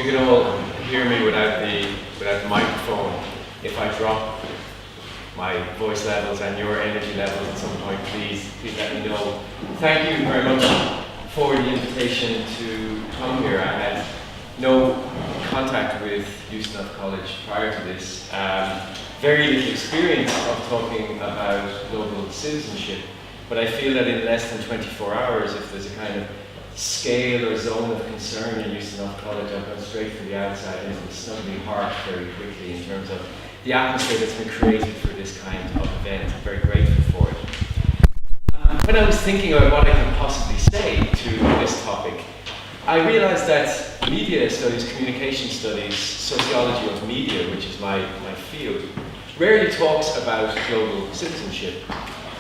you can all hear me without the microphone. If I drop my voice levels and your energy levels at some point, please let me know. Thank you very much for the invitation to come here. I had no contact with Ustinov College prior to this. Very little experience of talking about global citizenship, but I feel that in less than 24 hours, if there's a kind of scale or zone of concern in Ustinov College, I've gone straight from the outside into the snuggly heart very quickly in terms of the atmosphere that's been created for this kind of event. I'm very grateful for it. When I was thinking about what I can possibly say to this topic, I realized that media studies, communication studies, sociology of media, which is my field, rarely talks about global citizenship.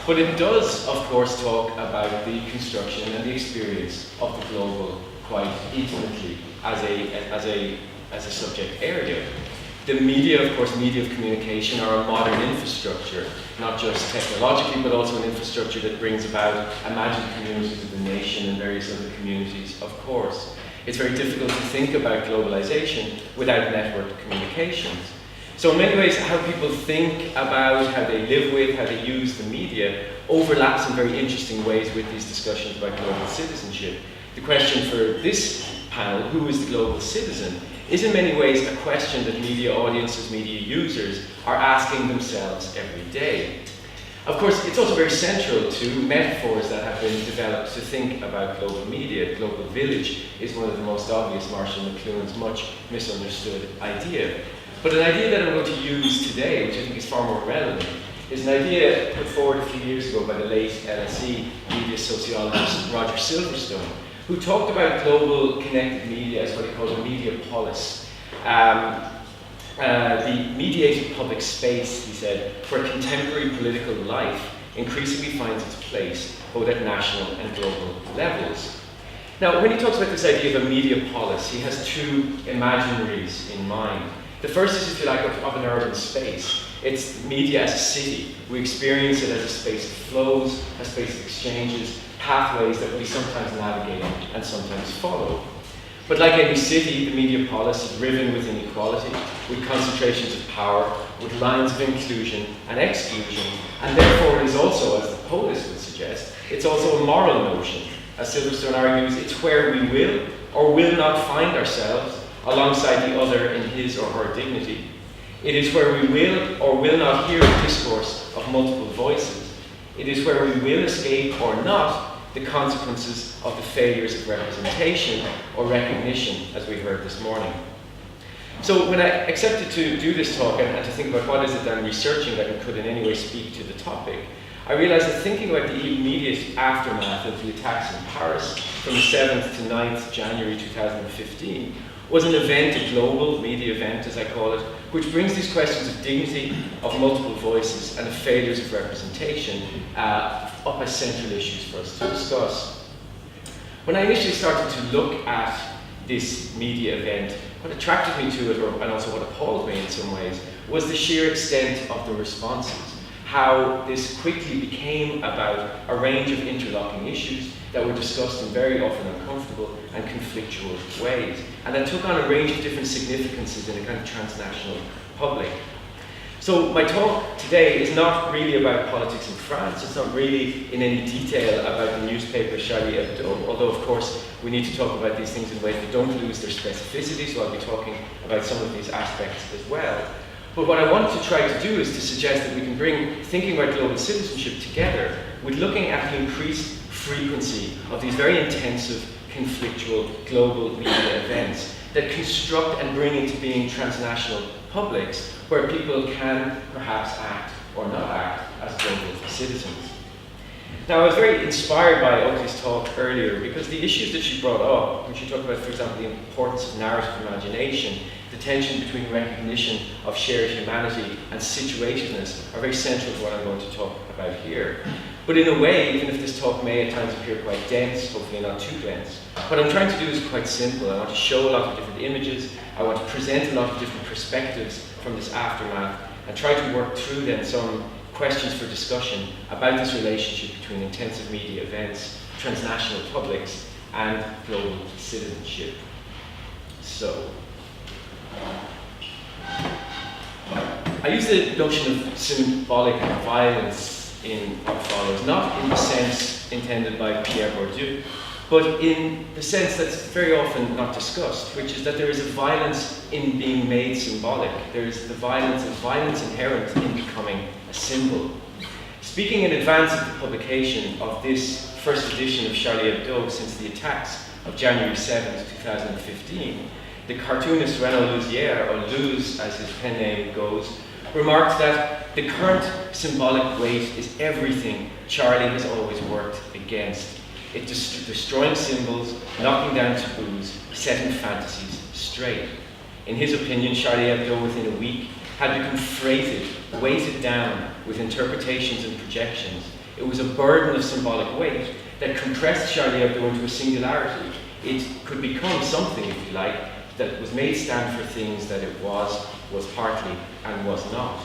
But it does, of course, talk about the construction and the experience of the global quite intimately as a subject area. The media, of course, media of communication are a modern infrastructure, not just technologically, but also an infrastructure that brings about imagined communities of the nation and various other communities, of course. It's very difficult to think about globalization without networked communications. So in many ways, how people think about, how they live with, how they use the media overlaps in very interesting ways with these discussions about global citizenship. The question for this panel, who is the global citizen, is in many ways a question that media audiences, media users are asking themselves every day. Of course, it's also very central to metaphors that have been developed to think about global media. Global village is one of the most obvious, Marshall McLuhan's much misunderstood idea. But an idea that I'm going to use today, which I think is far more relevant, is an idea put forward a few years ago by the late LSE media sociologist Roger Silverstone, who talked about global connected media as what he called a media polis. The mediated public space, he said, for contemporary political life increasingly finds its place both at national and global levels. Now, when he talks about this idea of a media polis, he has two imaginaries in mind. The first is, if you like, of an urban space. It's media as a city. We experience it as a space of flows, a space of exchanges, pathways that we sometimes navigate and sometimes follow. But like any city, the media polis is riven with inequality, with concentrations of power, with lines of inclusion and exclusion, and therefore it is also, as the polis would suggest, it's also a moral notion. As Silverstone argues, it's where we will or will not find ourselves alongside the other in his or her dignity. It is where we will or will not hear a discourse of multiple voices. It is where we will escape or not the consequences of the failures of representation or recognition, as we heard this morning. So when I accepted to do this talk and to think about what is it that I'm researching that could in any way speak to the topic, I realized that thinking about the immediate aftermath of the attacks in Paris from the 7th to 9th January 2015 was an event, a global media event, as I call it, which brings these questions of dignity, of multiple voices, and of failures of representation up as central issues for us to discuss. When I initially started to look at this media event, what attracted me to it, and also what appalled me in some ways, was the sheer extent of the responses. How this quickly became about a range of interlocking issues that were discussed in very often uncomfortable and conflictual ways, and that took on a range of different significances in a kind of transnational public. So my talk today is not really about politics in France. It's not really in any detail about the newspaper Charlie Hebdo, although of course we need to talk about these things in ways that don't lose their specificity, so I'll be talking about some of these aspects as well. But what I want to try to do is to suggest that we can bring thinking about global citizenship together with looking at the increased frequency of these very intensive, conflictual global media events that construct and bring into being transnational publics where people can perhaps act or not act as global citizens. Now, I was very inspired by Oakley's talk earlier because the issues that she brought up, when she talked about, for example, the importance of narrative imagination, the tension between recognition of shared humanity and situatedness are very central to what I'm going to talk about here. But in a way, even if this talk may at times appear quite dense, hopefully not too dense, what I'm trying to do is quite simple. I want to show a lot of different images, I want to present a lot of different perspectives from this aftermath, and try to work through then some questions for discussion about this relationship between intensive media events, transnational publics, and global citizenship. So, I use the notion of symbolic violence in what follows, not in the sense intended by Pierre Bourdieu, but in the sense that's very often not discussed, which is that there is a violence in being made symbolic. There is the violence inherent in becoming a symbol. Speaking in advance of the publication of this first edition of Charlie Hebdo since the attacks of January 7th, 2015, the cartoonist Renaud Luzière, or Luz as his pen name goes, remarked that the current symbolic weight is everything Charlie has always worked against. It destroying symbols, knocking down taboos, setting fantasies straight. In his opinion, Charlie Hebdo within a week had become freighted, weighted down with interpretations and projections. It was a burden of symbolic weight that compressed Charlie Hebdo into a singularity. It could become something, if you like, that was made stand for things that it was partly, and was not.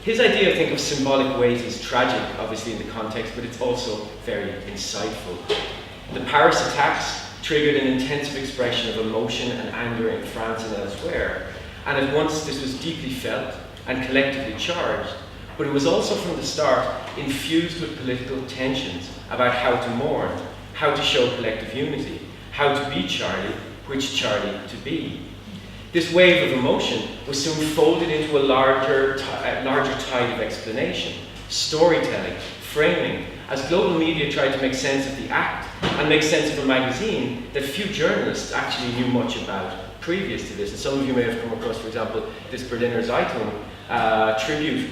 His idea, I think, of symbolic weight is tragic, obviously, in the context, but it's also very insightful. The Paris attacks triggered an intensive expression of emotion and anger in France and elsewhere, and at once this was deeply felt and collectively charged, but it was also from the start infused with political tensions about how to mourn, how to show collective unity, how to be Charlie, which Charlie to be. This wave of emotion was soon folded into a larger tide of explanation, storytelling, framing, as global media tried to make sense of the act and make sense of a magazine that few journalists actually knew much about previous to this. And some of you may have come across, for example, this Berliner Zeitung tribute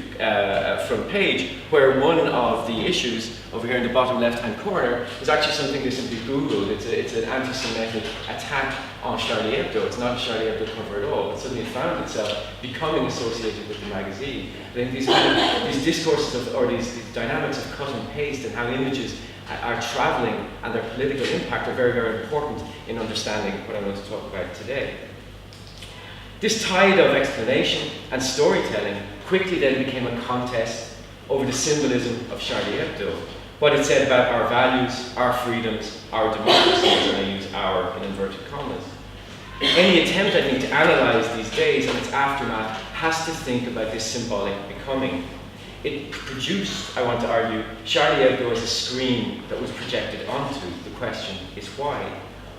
front page, where one of the issues over here in the bottom left-hand corner is actually something they simply Googled. It's an anti-Semitic attack on Charlie Hebdo. It's not a Charlie Hebdo cover at all. It suddenly found itself becoming associated with the magazine. I think these discourses or these dynamics of cut and paste and how images are traveling and their political impact are very, very important in understanding what I'm going to talk about today. This tide of explanation and storytelling quickly then became a contest over the symbolism of Charlie Hebdo, what it said about our values, our freedoms, our democracies, and I use our in inverted commas. Any attempt, I think, to analyze these days and its aftermath has to think about this symbolic becoming. It produced, I want to argue, Charlie Hebdo as a screen that was projected onto. The question is why?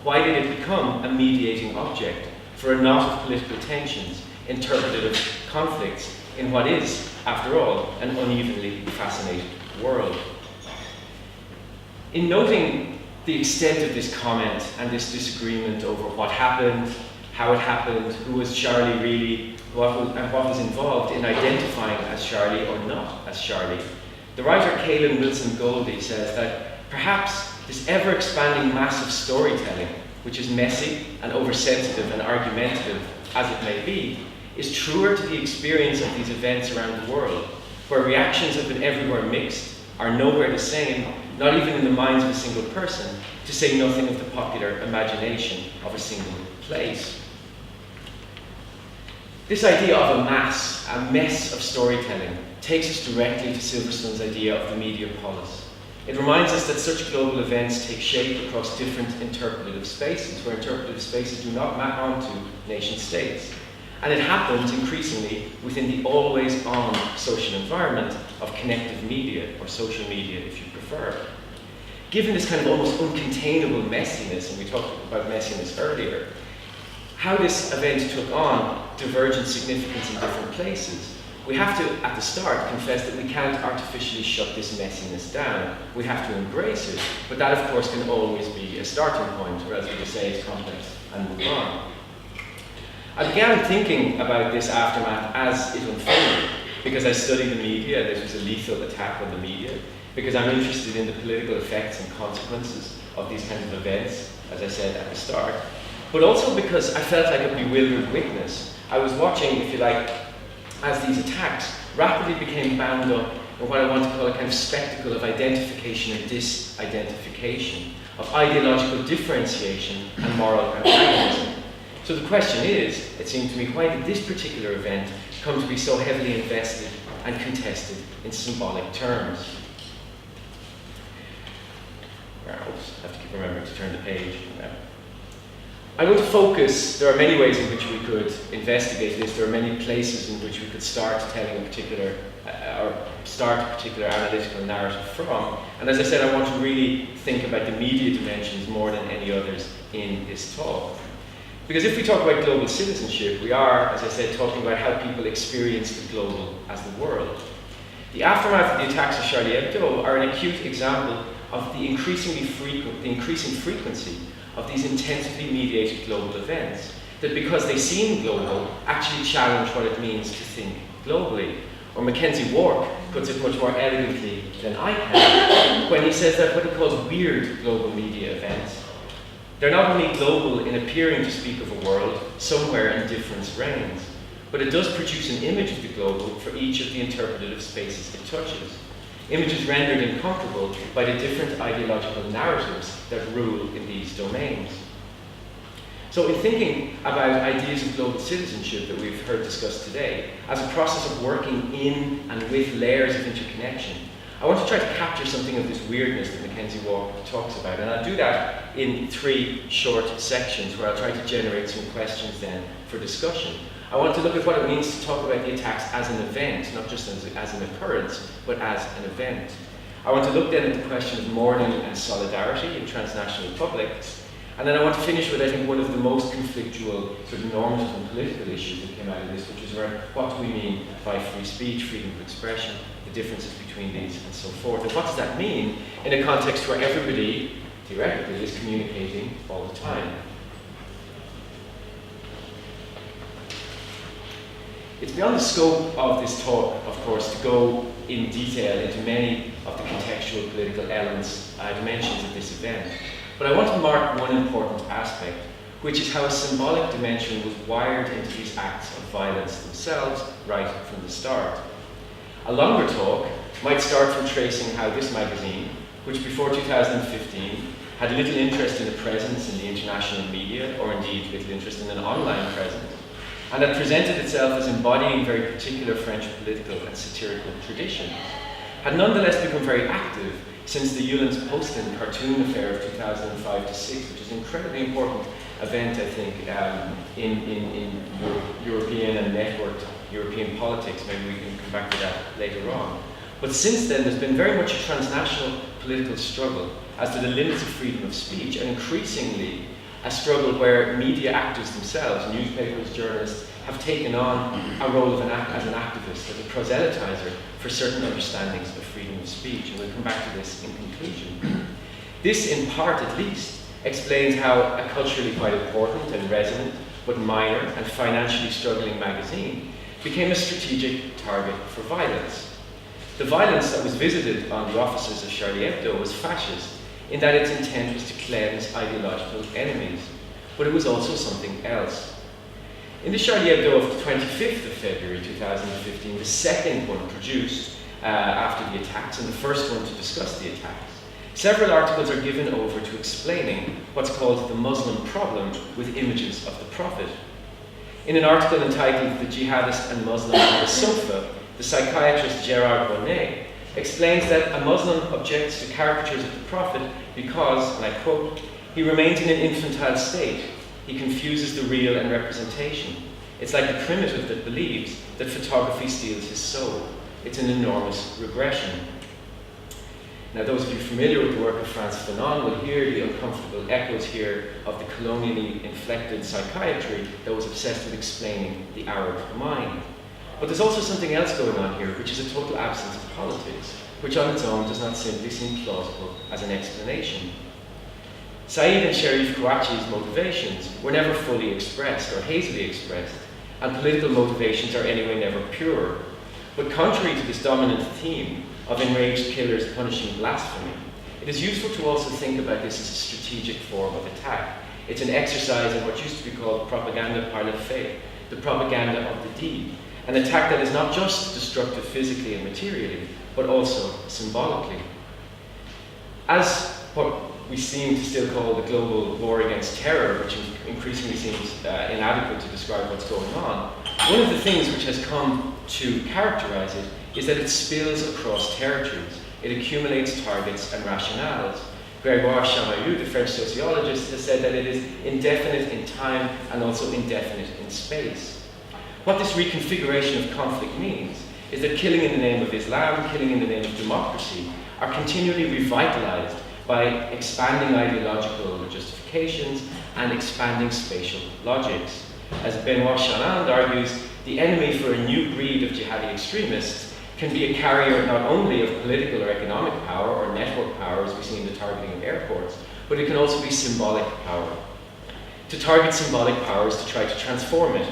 Why did it become a mediating object for a knot of political tensions, interpretative conflicts in what is, after all, an unevenly fascinated world? In noting the extent of this comment and this disagreement over what happened, how it happened, who was Charlie really, and what was involved in identifying as Charlie or not as Charlie, the writer Kaylin Wilson Goldie says that perhaps this ever-expanding mass of storytelling, which is messy and oversensitive and argumentative as it may be, is truer to the experience of these events around the world, where reactions have been everywhere mixed, are nowhere the same, not even in the minds of a single person, to say nothing of the popular imagination of a single place. This idea of a mass, a mess of storytelling, takes us directly to Silverstone's idea of the media polis. It reminds us that such global events take shape across different interpretative spaces, where interpretative spaces do not map onto nation states. And it happens increasingly within the always-on social environment of connective media, or social media if you prefer. Given this kind of almost uncontainable messiness, and we talked about messiness earlier, how this event took on divergent significance in different places, we have to, at the start, confess that we can't artificially shut this messiness down. We have to embrace it, but that, of course, can always be a starting point, or as we just say, it's complex, and move on. I began thinking about this aftermath as it unfolded, because I study the media. This was a lethal attack on the media, because I'm interested in the political effects and consequences of these kinds of events, as I said at the start, but also because I felt like a bewildered witness. I was watching, if you like, as these attacks rapidly became bound up in what I want to call a kind of spectacle of identification and disidentification, of ideological differentiation and moral antagonism. So the question is, it seemed to me, why did this particular event come to be so heavily invested and contested in symbolic terms? Oops, I have to keep remembering to turn the page. I'm going to focus, there are many ways in which we could investigate this, there are many places in which we could start telling a particular, or start a particular analytical narrative from. And as I said, I want to really think about the media dimensions more than any others in this talk. Because if we talk about global citizenship, we are, as I said, talking about how people experience the global as the world. The aftermath of the attacks of Charlie Hebdo are an acute example of the increasing frequency of these intensively mediated global events, that because they seem global, actually challenge what it means to think globally. Or Mackenzie Wark puts it much more elegantly than I can when he says that what he calls weird global media events, they're not only global in appearing to speak of a world somewhere in difference reigns, but it does produce an image of the global for each of the interpretative spaces it touches. Images rendered incomparable by the different ideological narratives that rule in these domains. So in thinking about ideas of global citizenship that we've heard discussed today, as a process of working in and with layers of interconnection, I want to try to capture something of this weirdness that Mackenzie Wark talks about. And I'll do that in 3 short sections where I'll try to generate some questions then for discussion. I want to look at what it means to talk about the attacks as an event, not just as an occurrence, but as an event. I want to look then at the question of mourning and solidarity in transnational publics. And then I want to finish with, I think, one of the most conflictual sort of normative and political issues that came out of this, which is around what do we mean by free speech, freedom of expression, the differences between these, and so forth. And what does that mean in a context where everybody, theoretically, is communicating all the time? It's beyond the scope of this talk, of course, to go in detail into many of the contextual political elements, dimensions of this event. But I want to mark one important aspect, which is how a symbolic dimension was wired into these acts of violence themselves right from the start. A longer talk might start from tracing how this magazine, which before 2015 had little interest in a presence in the international media, or indeed little interest in an online presence, and had presented itself as embodying very particular French political and satirical traditions, had nonetheless become very active since the Yulin Postin cartoon affair of 2005-6, which is an incredibly important event, I think, in European and networked European politics. Maybe we can come back to that later on. But since then, there's been very much a transnational political struggle as to the limits of freedom of speech, and increasingly a struggle where media actors themselves, newspapers, journalists, have taken on a role of as an activist, as a proselytizer for certain understandings of freedom of speech. And we'll come back to this in conclusion. This, in part at least, explains how a culturally quite important and resonant, but minor and financially struggling magazine became a strategic target for violence. The violence that was visited on the offices of Charlie Hebdo was fascist, in that its intent was to cleanse ideological enemies, but it was also something else. In the Charlie Hebdo of the 25th of February 2015, the second one produced after the attacks and the first one to discuss the attacks, several articles are given over to explaining what's called the Muslim problem with images of the Prophet. In an article entitled "The Jihadist and Muslim on the Sofa," the psychiatrist Gerard Bonnet explains that a Muslim objects to caricatures of the Prophet because, and I quote, "he remains in an infantile state. He confuses the real and representation. It's like the primitive that believes that photography steals his soul. It's an enormous regression." Now, those of you familiar with the work of Frantz Fanon will hear the uncomfortable echoes here of the colonially inflected psychiatry that was obsessed with explaining the Arab mind. But there's also something else going on here, which is a total absence of politics, which on its own does not simply seem plausible as an explanation. Saeed and Sharif Kouachi's motivations were never fully expressed or hazily expressed, and political motivations are anyway never pure. But contrary to this dominant theme of enraged killers punishing blasphemy, it is useful to also think about this as a strategic form of attack. It's an exercise in what used to be called propaganda par le fait, the propaganda of the deed, an attack that is not just destructive physically and materially, but also symbolically. As what we seem to still call the global war against terror, which increasingly seems inadequate to describe what's going on, one of the things which has come to characterize it is that it spills across territories. It accumulates targets and rationales. Grégoire Chamayou, the French sociologist, has said that it is indefinite in time and also indefinite in space. What this reconfiguration of conflict means is that killing in the name of Islam, killing in the name of democracy, are continually revitalized by expanding ideological justifications and expanding spatial logics. As Benoit Chaland argues, the enemy for a new breed of jihadi extremists can be a carrier not only of political or economic power or network power, as we see in the targeting of airports, but it can also be symbolic power. To target symbolic power is to try to transform it.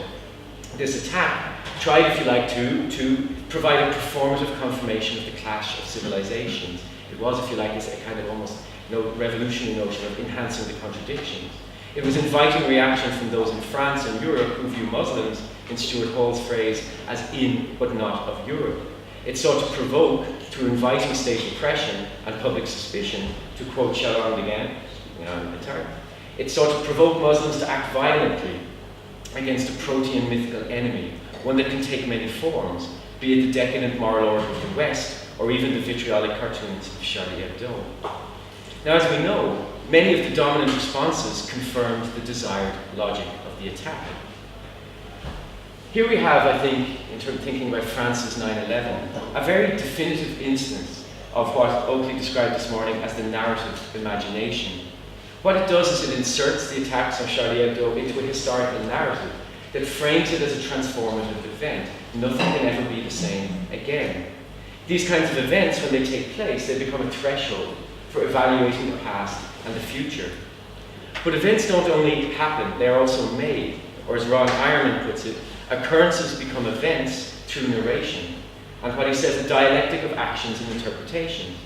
This attack tried, if you like, to provide a performative confirmation of the clash of civilizations. It was, if you like, a kind of almost revolutionary notion of enhancing the contradictions. It was inviting reaction from those in France and Europe who view Muslims, in Stuart Hall's phrase, as in but not of Europe. It sought to provoke, through inviting state oppression and public suspicion, to quote Chaland again, it sought to provoke Muslims to act violently against a protean mythical enemy, one that can take many forms, be it the decadent moral order of the West, or even the vitriolic cartoons of Charlie Hebdo. Now, as we know, many of the dominant responses confirmed the desired logic of the attack. Here we have, I think, in terms of thinking about France's 9/11, a very definitive instance of what Oakley described this morning as the narrative imagination. What it does is it inserts the attacks on Charlie Hebdo into a historical narrative that frames it as a transformative event. Nothing can ever be the same again. These kinds of events, when they take place, they become a threshold for evaluating the past and the future. But events don't only happen, they are also made, or as Ron Ironman puts it, occurrences become events through narration. And what he says, a dialectic of actions and interpretations.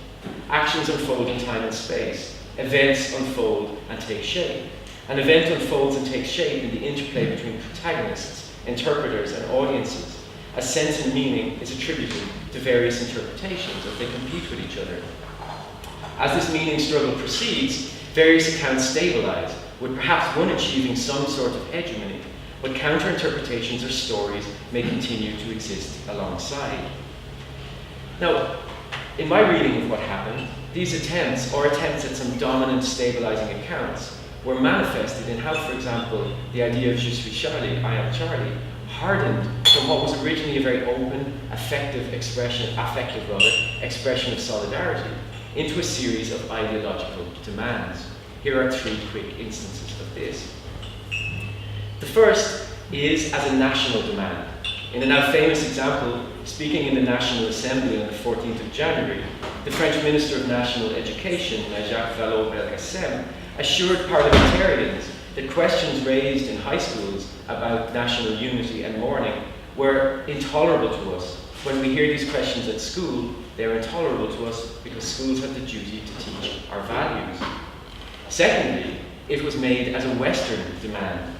Actions unfold in time and space. Events unfold and take shape. An event unfolds and takes shape in the interplay between protagonists, interpreters, and audiences. A sense and meaning is attributed to various interpretations as they compete with each other. As this meaning struggle proceeds, various accounts stabilize, with perhaps one achieving some sort of hegemony, but counter-interpretations or stories may continue to exist alongside. Now, in my reading of what happened, these attempts, or attempts at some dominant stabilizing accounts, were manifested in how, for example, the idea of Je suis Charlie, I am Charlie, hardened from what was originally a very open, affective expression of solidarity, into a series of ideological demands. Here are three quick instances of this. The first is as a national demand. In a now famous example, speaking in the National Assembly on the 14th of January, the French Minister of National Education, Jacques Vallaud-Belkacem, assured parliamentarians that questions raised in high schools about national unity and mourning were intolerable to us. When we hear these questions at school, they're intolerable to us because schools have the duty to teach our values. Secondly, it was made as a Western demand.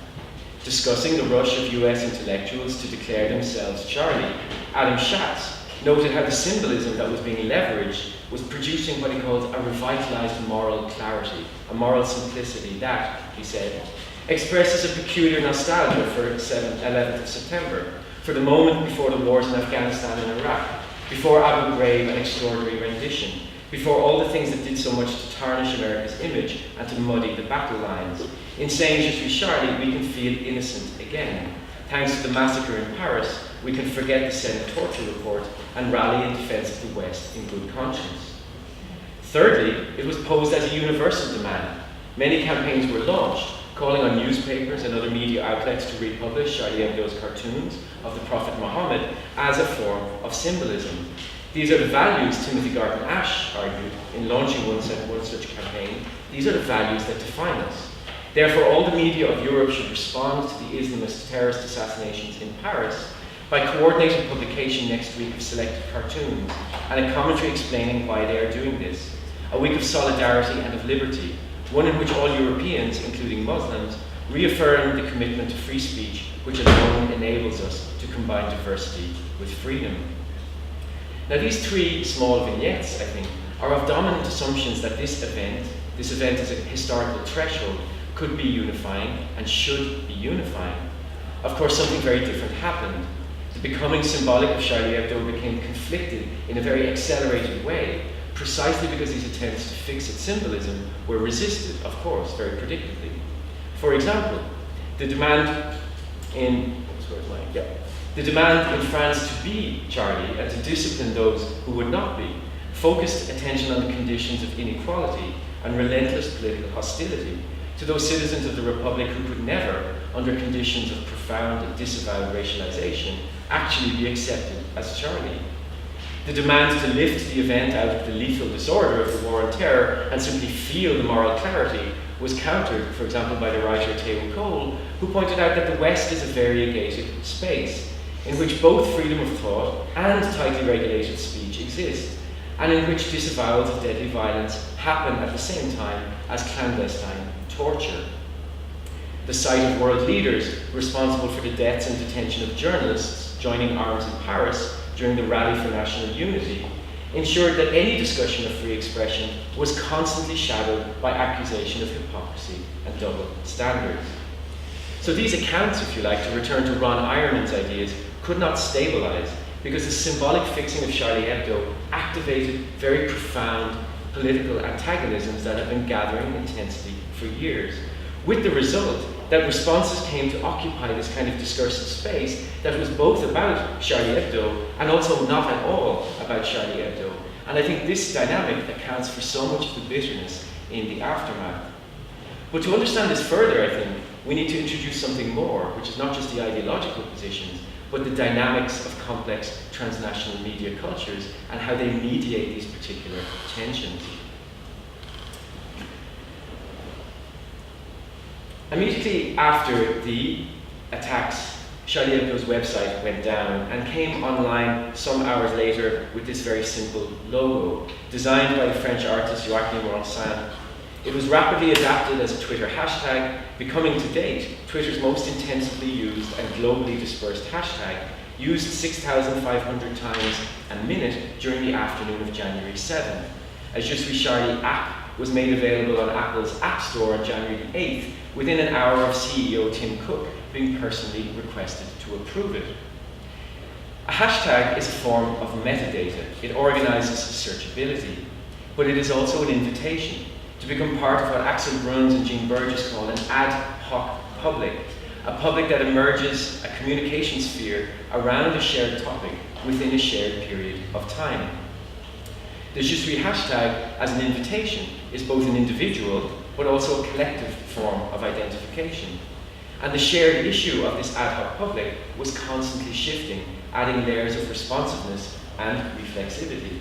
Discussing the rush of US intellectuals to declare themselves Charlie, Adam Schatz noted how the symbolism that was being leveraged was producing what he called a revitalized moral clarity, a moral simplicity that, he said, expresses a peculiar nostalgia for 11th of September, for the moment before the wars in Afghanistan and Iraq, before Abu Ghraib and extraordinary rendition, before all the things that did so much to tarnish America's image and to muddy the battle lines. In saying Je suis Charlie, we can feel innocent again. Thanks to the massacre in Paris, we can forget the Senate torture report and rally in defense of the West in good conscience. Thirdly, it was posed as a universal demand. Many campaigns were launched, calling on newspapers and other media outlets to republish Charlie Hebdo's cartoons of the Prophet Muhammad as a form of symbolism. These are the values, Timothy Garton Ash argued, in launching one such campaign. These are the values that define us. Therefore, all the media of Europe should respond to the Islamist terrorist assassinations in Paris by coordinating publication next week of selected cartoons and a commentary explaining why they are doing this. A week of solidarity and of liberty, one in which all Europeans, including Muslims, reaffirm the commitment to free speech, which alone enables us to combine diversity with freedom. Now, these three small vignettes, I think, are of dominant assumptions that this event is a historical threshold, could be unifying and should be unifying. Of course, something very different happened. The becoming symbolic of Charlie Hebdo became conflicted in a very accelerated way precisely because these attempts to fix at symbolism were resisted, of course, very predictably. For example, the demand in France to be Charlie and to discipline those who would not be focused attention on the conditions of inequality and relentless political hostility to those citizens of the Republic who could never, under conditions of profound and disavowed racialization, actually be accepted as Charlie. The demand to lift the event out of the lethal disorder of the war on terror and simply feel the moral clarity was countered, for example, by the writer Theo Cole, who pointed out that the West is a variegated space in which both freedom of thought and tightly regulated speech exist, and in which disavowals of deadly violence happen at the same time as clandestine torture. The sight of world leaders responsible for the deaths and detention of journalists joining arms in Paris during the Rally for National Unity ensured that any discussion of free expression was constantly shadowed by accusation of hypocrisy and double standards. So these accounts, if you like, to return to Ron Ironman's ideas, could not stabilize because the symbolic fixing of Charlie Hebdo activated very profound political antagonisms that have been gathering intensity for years, with the result that responses came to occupy this kind of discursive space that was both about Charlie Hebdo and also not at all about Charlie Hebdo. And I think this dynamic accounts for so much of the bitterness in the aftermath. But to understand this further, I think, we need to introduce something more, which is not just the ideological positions, but the dynamics of complex transnational media cultures and how they mediate these particular tensions. Immediately after the attacks, Charlie Hebdo's website went down and came online some hours later with this very simple logo, designed by the French artist Joachim Ronsin. It was rapidly adapted as a Twitter hashtag, becoming to date Twitter's most intensively used and globally dispersed hashtag, used 6,500 times a minute during the afternoon of January 7th. A Je suis Charlie app was made available on Apple's App Store on January 8th, within an hour of CEO Tim Cook being personally requested to approve it. A hashtag is a form of metadata. It organizes searchability, but it is also an invitation to become part of what Axel Bruns and Jean Burgess call an ad hoc public, a public that emerges a communication sphere around a shared topic within a shared period of time. The Je suis hashtag as an invitation is both an individual but also a collective form of identification. And the shared issue of this ad hoc public was constantly shifting, adding layers of responsiveness and reflexivity.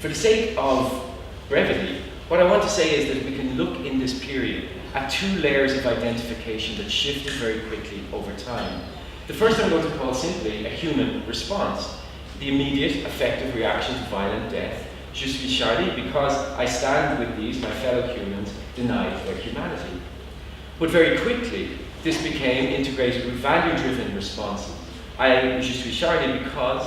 For the sake of brevity, what I want to say is that we can look in this period at two layers of identification that shifted very quickly over time. The first I'm going to call simply a human response, the immediate effective reaction to violent death. Je suis Charlie because I stand with these, my fellow humans, denied their humanity. But very quickly, this became integrated with value-driven responses. Je suis Charlie because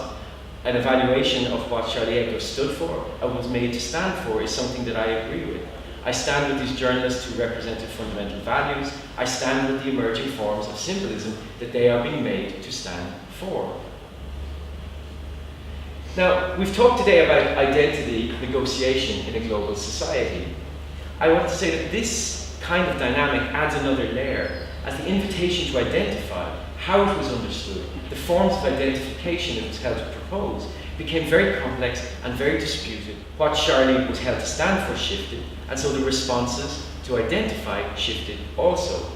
an evaluation of what Charlie Hebdo stood for and was made to stand for is something that I agree with. I stand with these journalists who represented fundamental values. I stand with the emerging forms of symbolism that they are being made to stand for. Now, we've talked today about identity negotiation in a global society. I want to say that this kind of dynamic adds another layer as the invitation to identify how it was understood, the forms of identification it was held to propose, became very complex and very disputed. What Charlie was held to stand for shifted, and so the responses to identify shifted also.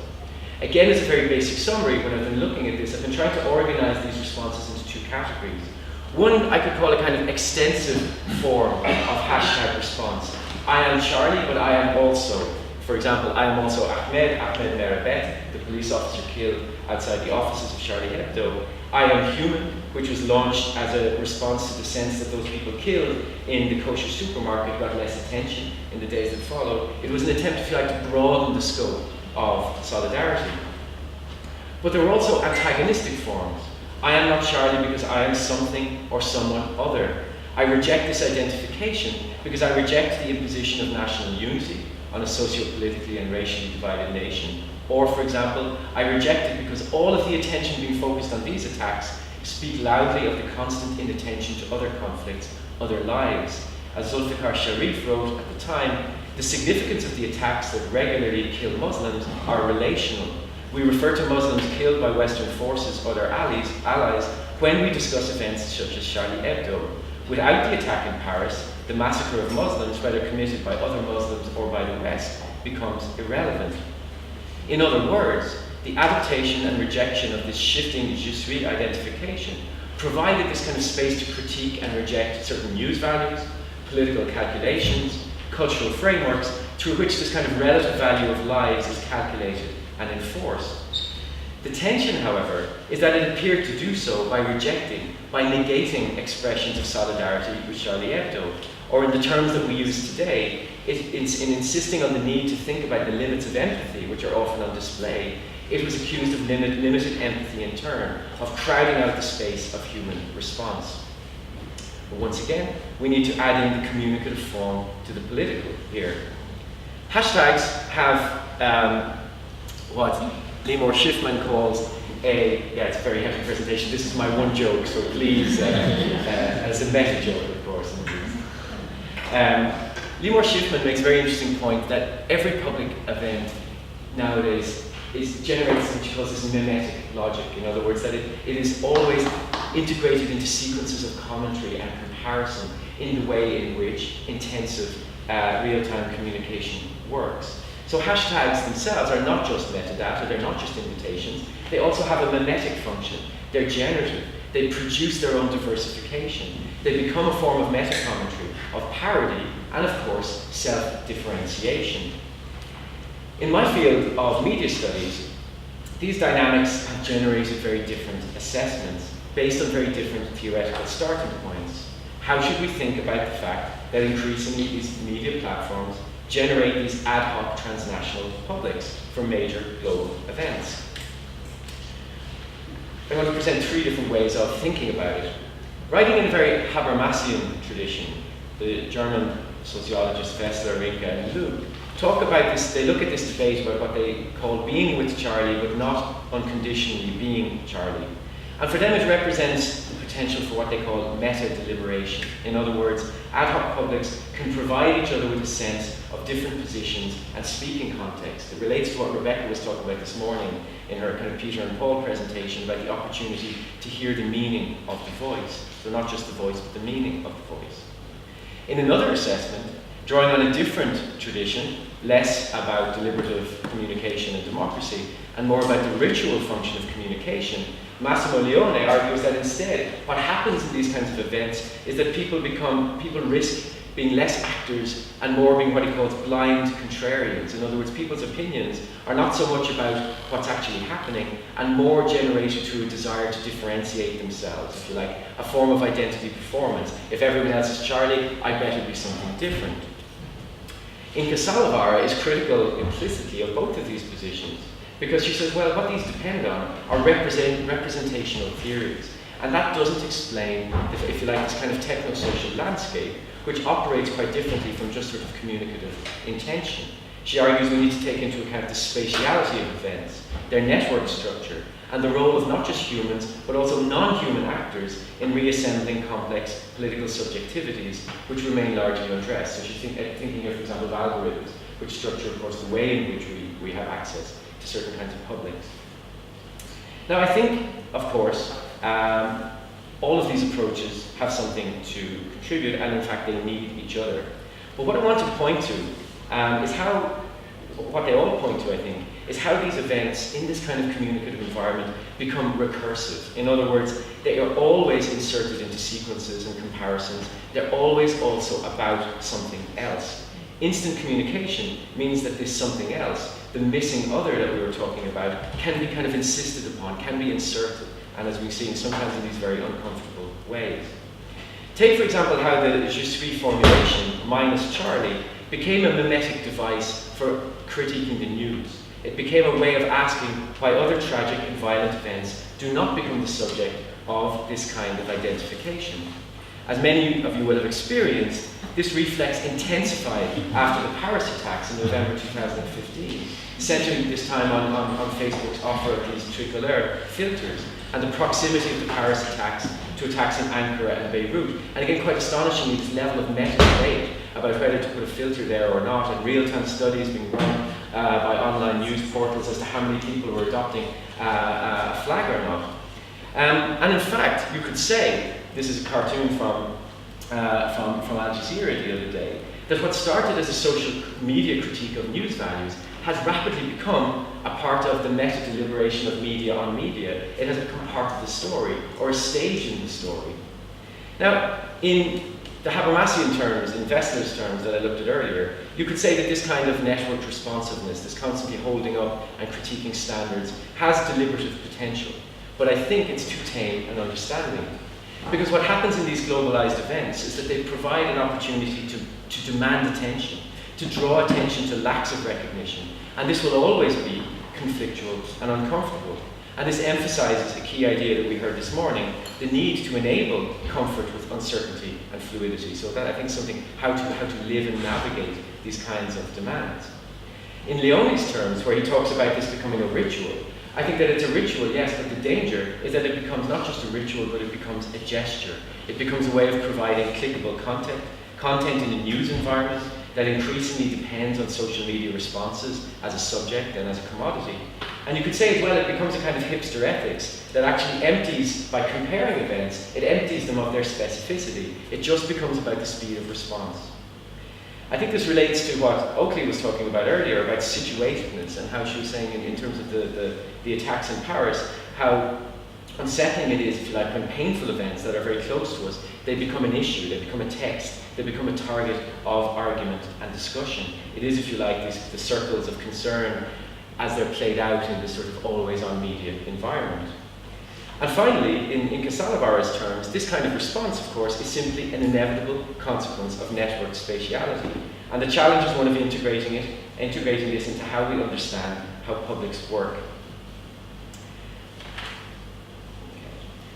Again, as a very basic summary, when I've been looking at this, I've been trying to organize these responses into two categories. One I could call a kind of extensive form of hashtag response. I am Charlie, but I am also, for example, I am also Ahmed Merabet, the police officer killed outside the offices of Charlie Hebdo. I am human, which was launched as a response to the sense that those people killed in the kosher supermarket got less attention in the days that followed. It was an attempt, if you like, to broaden the scope of solidarity. But there were also antagonistic forms. I am not Charlie because I am something or someone other. I reject this identification because I reject the imposition of national unity on a socio-politically and racially divided nation. Or, for example, I reject it because all of the attention being focused on these attacks speak loudly of the constant inattention to other conflicts other lives. As Zulfikar Sharif wrote at the time, the significance of the attacks that regularly kill Muslims are relational. We refer to Muslims killed by Western forces or their allies when we discuss events such as Charlie Hebdo. Without the attack in Paris, the massacre of Muslims, whether committed by other Muslims or by the West, becomes irrelevant. In other words, the adaptation and rejection of this shifting je suis identification provided this kind of space to critique and reject certain news values, political calculations, cultural frameworks through which this kind of relative value of lives is calculated and enforced. The tension, however, is that it appeared to do so by rejecting, by negating expressions of solidarity with Charlie Hebdo, or in the terms that we use today, in insisting on the need to think about the limits of empathy, which are often on display. It was accused of limited empathy in turn, of crowding out the space of human response. But once again, we need to add in the communicative form to the political here. Hashtags have what Limor Schiffman calls it's a very heavy presentation. This is my one joke, so please, as a meta joke, of course. Limor Schiffman makes a very interesting point that every public event nowadays generates what she calls this mimetic logic. In other words, that it is always integrated into sequences of commentary and comparison in the way in which intensive real-time communication works. So hashtags themselves are not just metadata, they're not just invitations, they also have a mimetic function. They're generative, they produce their own diversification, they become a form of meta-commentary, of parody, and of course, self-differentiation. In my field of media studies, these dynamics have generated very different assessments based on very different theoretical starting points. How should we think about the fact that increasingly these media platforms generate these ad hoc transnational publics for major global events? I want to present three different ways of thinking about it. Writing in a very Habermasian tradition, the German sociologists Wessler, Rinke, and Luke talk about this. They look at this debate about what they call being with Charlie, but not unconditionally being Charlie. And for them, it represents the potential for what they call meta-deliberation. In other words, ad hoc publics can provide each other with a sense of different positions and speaking context. It relates to what Rebecca was talking about this morning in her kind of Peter and Paul presentation about the opportunity to hear the meaning of the voice. So not just the voice, but the meaning of the voice. In another assessment, drawing on a different tradition, less about deliberative communication and democracy, and more about the ritual function of communication, Massimo Leone argues that instead, what happens in these kinds of events is that people risk being less actors and more being what he calls blind contrarians. In other words, people's opinions are not so much about what's actually happening and more generated through a desire to differentiate themselves, if you like, a form of identity performance. If everyone else is Charlie, I better be something different. Inka Salovara is critical implicitly of both of these positions because she says, well, what these depend on are representational theories. And that doesn't explain, if you like, this kind of techno-social landscape, which operates quite differently from just sort of communicative intention. She argues we need to take into account the spatiality of events, their network structure, and the role of not just humans, but also non-human actors in reassembling complex political subjectivities, which remain largely unaddressed. So she's thinking here, for example, of algorithms, which structure, of course, the way in which we have access to certain kinds of publics. Now, I think, of course, all of these approaches have something to contribute, and in fact, they need each other. But what I want to point to is how, what they all point to, I think, is how these events in this kind of communicative environment become recursive. In other words, they are always inserted into sequences and comparisons. They're always also about something else. Instant communication means that this something else, the missing other that we were talking about, can be kind of insisted upon, can be inserted, and as we've seen, sometimes in these very uncomfortable ways. Take, for example, how the je suis formulation, minus Charlie, became a mimetic device for critiquing the news. It became a way of asking why other tragic and violent events do not become the subject of this kind of identification. As many of you will have experienced, this reflex intensified after the Paris attacks in November 2015, centering this time on Facebook's offer of these tricolor filters and the proximity of the Paris attacks to attacks in Ankara and Beirut. And again, quite astonishingly, this level of meta-debate about whether to put a filter there or not, and real-time studies being run by online news portals as to how many people were adopting a flag or not. And in fact, you could say, this is a cartoon from Al Jazeera the other day, that what started as a social media critique of news values has rapidly become a part of the meta-deliberation of media on media. It has become part of the story, or a stage in the story. Now, in the Habermasian terms, in Vestler's terms that I looked at earlier, you could say that this kind of networked responsiveness, this constantly holding up and critiquing standards, has deliberative potential. But I think it's too tame an understanding. Because what happens in these globalized events is that they provide an opportunity to demand attention, to draw attention to lacks of recognition. And this will always be conflictual and uncomfortable. And this emphasizes a key idea that we heard this morning, the need to enable comfort with uncertainty and fluidity. So that I think something, how to live and navigate these kinds of demands. In Leone's terms, where he talks about this becoming a ritual, I think that it's a ritual, yes, but the danger is that it becomes not just a ritual, but it becomes a gesture. It becomes a way of providing clickable content in a news environment that increasingly depends on social media responses as a subject and as a commodity. And you could say as well, it becomes a kind of hipster ethics that actually empties, by comparing events, it empties them of their specificity. It just becomes about the speed of response. I think this relates to what Oakley was talking about earlier, about situatedness, and how she was saying in terms of the attacks in Paris, how unsettling it is, if you like, when painful events that are very close to us, they become an issue, they become a text, they become a target of argument and discussion. It is, if you like, the circles of concern as they're played out in this sort of always-on media environment. And finally, in Casanovara's terms, this kind of response, of course, is simply an inevitable consequence of networked spatiality. And the challenge is one of integrating this into how we understand how publics work.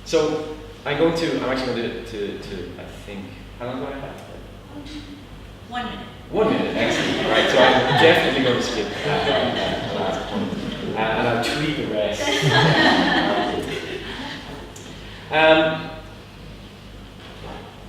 So I'm actually going to I think, how long do I have? 1 minute. 1 minute, excellent. Right, so I'm definitely going to skip the last point. And I'll tweet the rest.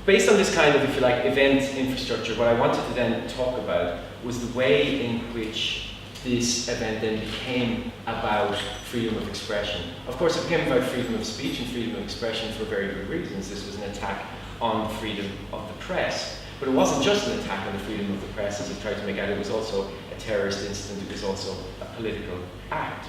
Based on this kind of, if you like, event infrastructure, what I wanted to then talk about was the way in which this event then became about freedom of expression. Of course, it became about freedom of speech and freedom of expression for very good reasons. This was an attack on freedom of the press. But it wasn't just an attack on the freedom of the press, as it tried to make out. It was also a terrorist incident. It was also a political act.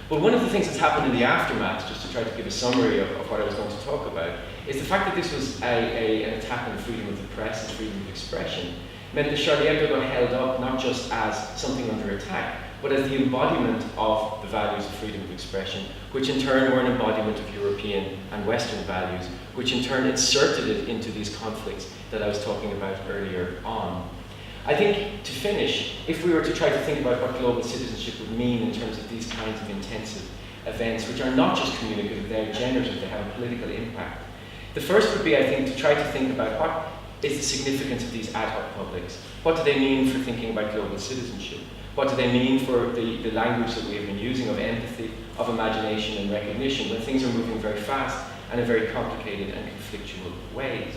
But one of the things that's happened in the aftermath, just to try to give a summary of what I was going to talk about, is the fact that this was an attack on the freedom of the press and freedom of expression, meant that Charlie Hebdo got held up not just as something under attack, but as the embodiment of the values of freedom of expression, which in turn were an embodiment of European and Western values, which in turn inserted it into these conflicts that I was talking about earlier on. I think, to finish, if we were to try to think about what global citizenship would mean in terms of these kinds of intensive events, which are not just communicative, they're generative, they have a political impact. The first would be, I think, to try to think about what is the significance of these ad hoc publics. What do they mean for thinking about global citizenship? What do they mean for the language that we have been using of empathy, of imagination and recognition, when things are moving very fast and in very complicated and conflictual ways?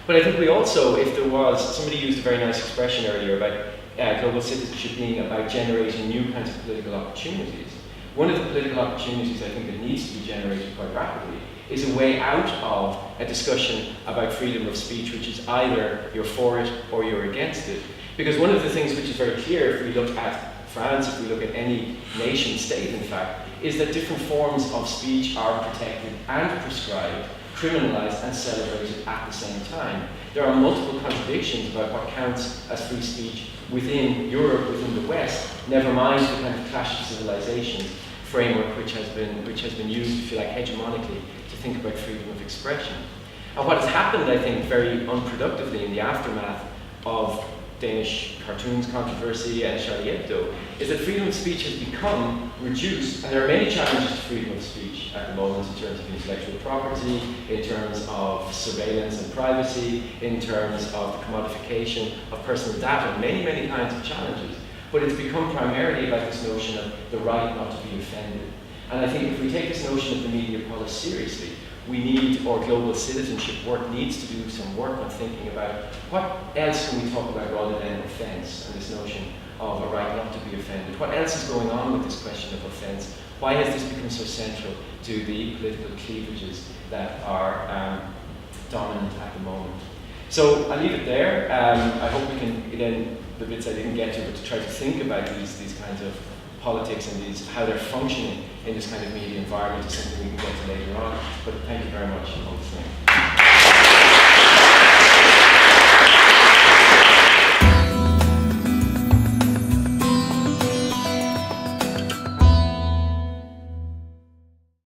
But I think we also, if there was, somebody used a very nice expression earlier about global citizenship being about generating new kinds of political opportunities. One of the political opportunities I think that needs to be generated quite rapidly is a way out of a discussion about freedom of speech, which is either you're for it or you're against it. Because one of the things which is very clear if we look at France, if we look at any nation state in fact, is that different forms of speech are protected and prescribed, criminalized and celebrated at the same time. There are multiple contradictions about what counts as free speech within Europe, within the West, never mind the kind of clash of civilizations framework which has been used, if you like, hegemonically to think about freedom of expression. And what has happened, I think, very unproductively in the aftermath of Danish cartoons controversy and Charlie Hebdo, is that freedom of speech has become reduced, and there are many challenges to freedom of speech at the moment in terms of intellectual property, in terms of surveillance and privacy, in terms of the commodification of personal data, many, many kinds of challenges. But it's become primarily about this notion of the right not to be offended. And I think if we take this notion of the media polis seriously, we need, or global citizenship work needs to do some work on thinking about what else can we talk about rather than offence, and this notion of a right not to be offended. What else is going on with this question of offence? Why has this become so central to the political cleavages that are dominant at the moment? So I'll leave it there. I hope we can, then, the bits I didn't get to, but to try to think about these kinds of politics and how they're functioning in this kind of media environment is something we can get to later on. But thank you very much for listening.